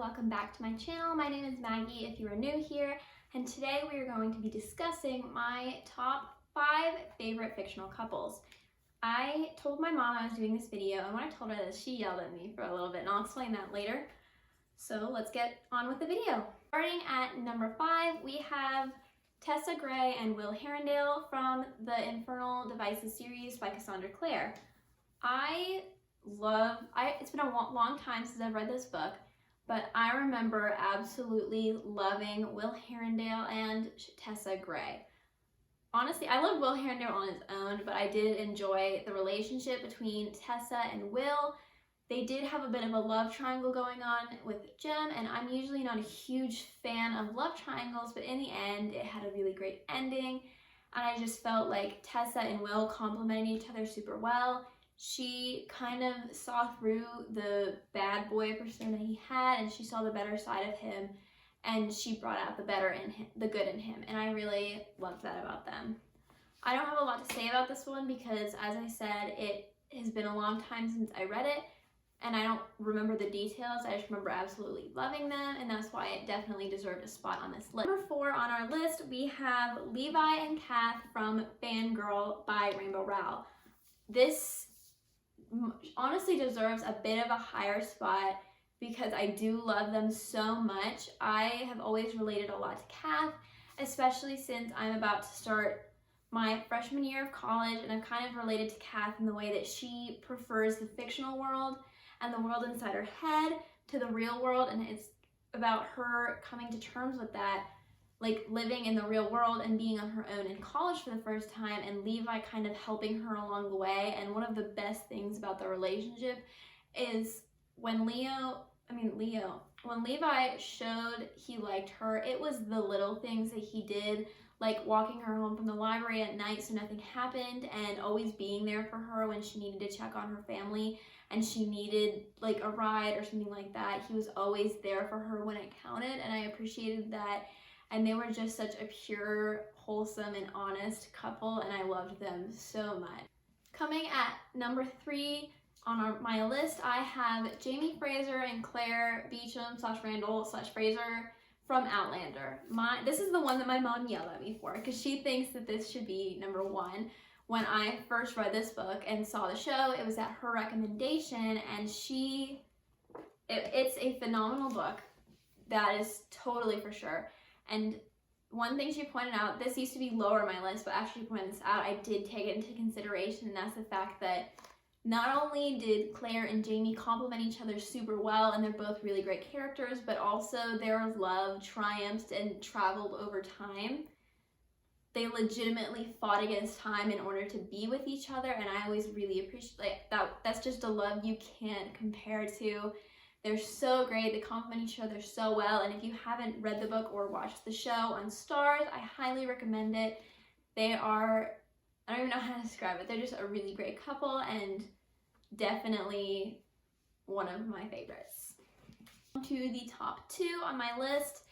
welcome back to my channel. My name is Maggie if you are new here, and today we are going to be discussing my top 5 favorite fictional couples. I told my mom I was doing this video, and when I told her this, she yelled at me for a little bit, and I'll explain that later. So let's get on with the video. Starting at number 5, we have Tessa Gray and Will Herondale from the Infernal Devices series by Cassandra Clare. It's been a long time since I've read this book, but I remember absolutely loving Will Herondale and Tessa Gray. Honestly, I loved Will Herondale on his own, but I did enjoy the relationship between Tessa and Will. They did have a bit of a love triangle going on with Jem, and I'm usually not a huge fan of love triangles, but in the end, it had a really great ending, and I just felt like Tessa and Will complemented each other super well. She kind of saw through the bad boy persona he had, and she saw the better side of him, and she brought out the better in him, the good in him, and I really loved that about them. I don't have a lot to say about this one because, as I said, it has been a long time since I read it, and I don't remember the details. I just remember absolutely loving them, and that's why it definitely deserved a spot on this list. Number 4 on our list, we have Levi and Kath from Fangirl by Rainbow Rowell. This honestly deserves a bit of a higher spot because I do love them so much. I have always related a lot to Kath, especially since I'm about to start my freshman year of college, and I've kind of related to Kath in the way that she prefers the fictional world and the world inside her head to the real world, and it's about her coming to terms with that, like living in the real world and being on her own in college for the first time, and Levi kind of helping her along the way. And one of the best things about the relationship is when when Levi showed he liked her, it was the little things that he did, like walking her home from the library at night so nothing happened, and always being there for her when she needed to check on her family and she needed like a ride or something like that. He was always there for her when it counted, and I appreciated that. And they were just such a pure, wholesome, and honest couple, and I loved them so much. Coming at number 3 on my list, I have Jamie Fraser and Claire Beecham/Randall/Fraser from Outlander. This is the one that my mom yelled at me for because she thinks that this should be number 1. When I first read this book and saw the show, it was at her recommendation, and it's a phenomenal book. That is totally for sure. And one thing she pointed out, this used to be lower on my list, but after she pointed this out, I did take it into consideration, and that's the fact that not only did Claire and Jamie complement each other super well, and they're both really great characters, but also their love triumphed and traveled over time. They legitimately fought against time in order to be with each other, and I always really appreciate that. That's just a love you can't compare to. They're so great, they complement each other so well, and if you haven't read the book or watched the show on Stars, I highly recommend it. They are, I don't even know how to describe it, they're just a really great couple, and definitely one of my favorites. To the top 2 on my list,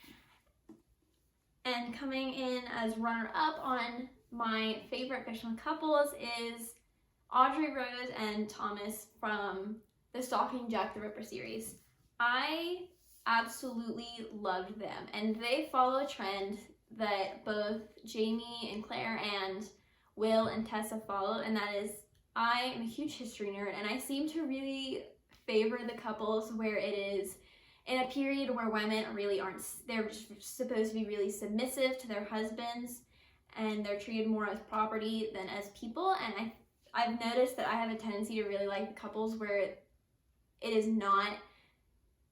and coming in as runner-up on my favorite fictional couples is Audrey Rose and Thomas from the Stalking Jack the Ripper series. I absolutely loved them, and they follow a trend that both Jamie and Claire and Will and Tessa follow, and that is, I am a huge history nerd, and I seem to really favor the couples where it is in a period where women really aren't, they're just supposed to be really submissive to their husbands, and they're treated more as property than as people. And I've noticed that I have a tendency to really like the couples where it is not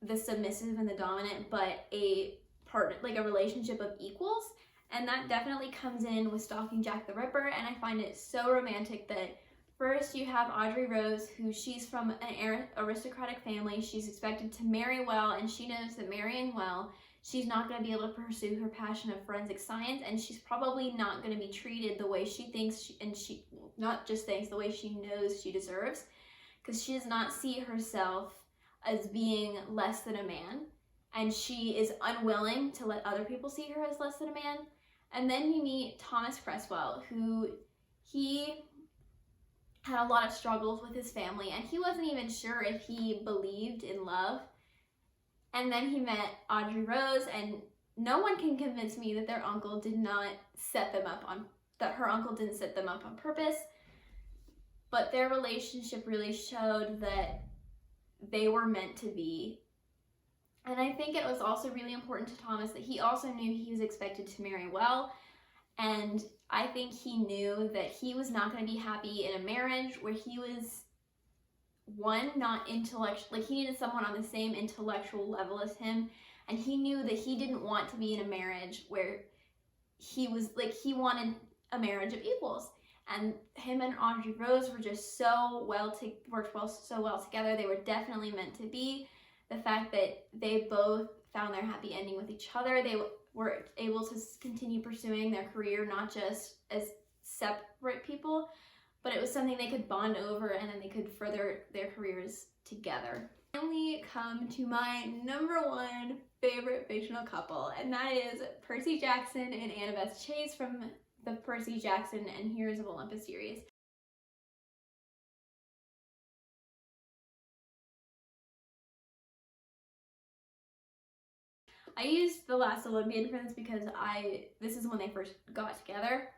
the submissive and the dominant, but a relationship of equals. And that definitely comes in with Stalking Jack the Ripper, and I find it so romantic that first you have Audrey Rose, who she's from an aristocratic family. She's expected to marry well, and she knows that marrying well, she's not going to be able to pursue her passion of forensic science, and she's probably not going to be treated the way she thinks, she not just thinks, the way she knows she deserves, because she does not see herself as being less than a man, and she is unwilling to let other people see her as less than a man. And then you meet Thomas Cresswell, who he had a lot of struggles with his family, and he wasn't even sure if he believed in love. And then he met Audrey Rose, and no one can convince me that their uncle did not set them up on, that her uncle didn't set them up on purpose. But their relationship really showed that they were meant to be. And I think it was also really important to Thomas that he also knew he was expected to marry well. And I think he knew that he was not going to be happy in a marriage where he was, one, not intellectual, like he needed someone on the same intellectual level as him. And he knew that he didn't want to be in a marriage where he was, like, he wanted a marriage of equals. And him and Audrey Rose were just so worked so well together. They were definitely meant to be. The fact that they both found their happy ending with each other, they were able to continue pursuing their career, not just as separate people, but it was something they could bond over, and then they could further their careers together. Finally, come to my #1 favorite fictional couple, and that is Percy Jackson and Annabeth Chase from the Percy Jackson and Heroes of Olympus series. I used The Last Olympian for this because this is when they first got together.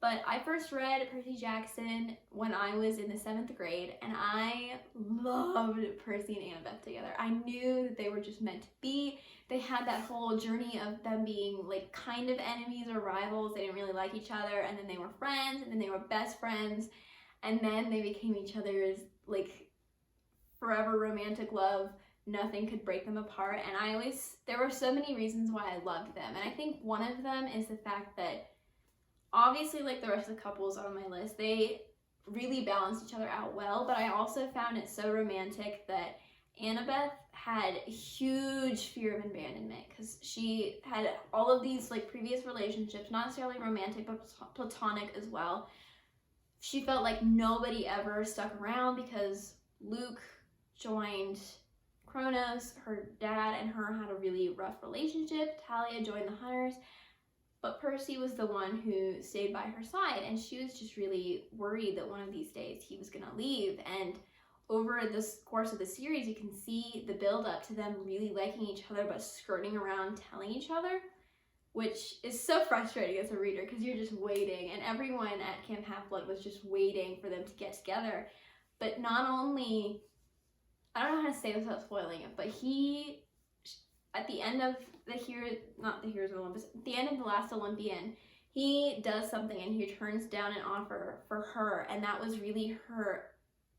But I first read Percy Jackson when I was in the 7th grade, and I loved Percy and Annabeth together. I knew that they were just meant to be. They had that whole journey of them being like kind of enemies or rivals. They didn't really like each other, and then they were friends, and then they were best friends, and then they became each other's like forever romantic love. Nothing could break them apart, and there were so many reasons why I loved them, and I think one of them is the fact that obviously, like the rest of the couples on my list, they really balanced each other out well, but I also found it so romantic that Annabeth had a huge fear of abandonment because she had all of these like previous relationships, not necessarily romantic, but platonic as well. She felt like nobody ever stuck around because Luke joined Kronos, her dad and her had a really rough relationship. Talia joined the Hunters, but Percy was the one who stayed by her side, and she was just really worried that one of these days he was gonna leave. And over this course of the series, you can see the build up to them really liking each other but skirting around telling each other, which is so frustrating as a reader because you're just waiting, and everyone at Camp Half-Blood was just waiting for them to get together. But not only, I don't know how to say this without spoiling it, but he, at the end of the Heroes of Olympus, at the end of The Last Olympian, he does something and he turns down an offer for her, and that was really her,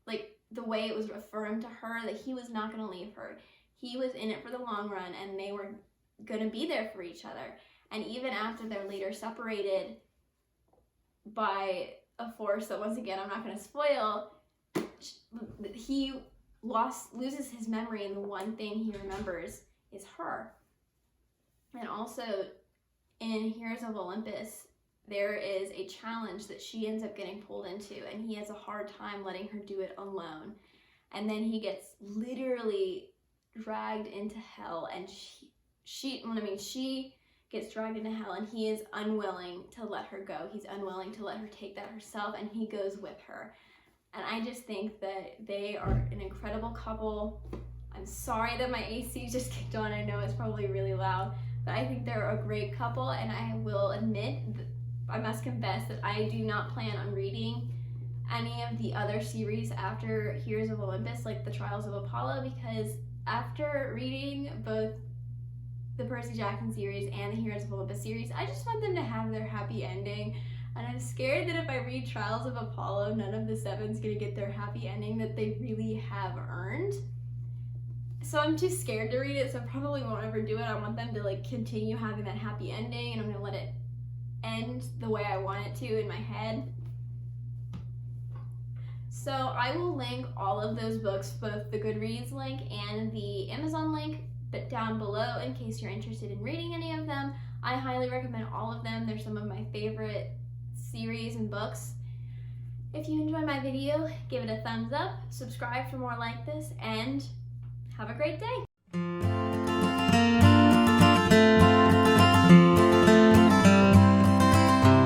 like the way it was affirmed to her that he was not going to leave her. He was in it for the long run, and they were going to be there for each other. And even after they're later separated by a force that, once again, I'm not going to spoil, he loses his memory, and the one thing he remembers is her. And also in Heroes of Olympus, there is a challenge that she ends up getting pulled into, and he has a hard time letting her do it alone. And then he gets literally dragged into hell, and she gets dragged into hell, and he is unwilling to let her go. He's unwilling to let her take that herself, and he goes with her. And I just think that they are an incredible couple. I'm sorry that my AC just kicked on. I know it's probably really loud, but I think they're a great couple, and I will admit, I must confess that I do not plan on reading any of the other series after Heroes of Olympus, like the Trials of Apollo, because after reading both the Percy Jackson series and the Heroes of Olympus series, I just want them to have their happy ending. And I'm scared that if I read Trials of Apollo, none of the 7's gonna get their happy ending that they really have earned. So I'm too scared to read it, so I probably won't ever do it. I want them to like continue having that happy ending, and I'm gonna let it end the way I want it to in my head. So I will link all of those books, both the Goodreads link and the Amazon link, but down below in case you're interested in reading any of them. I highly recommend all of them. They're some of my favorite series and books. If you enjoyed my video, give it a thumbs up, subscribe for more like this, and have a great day.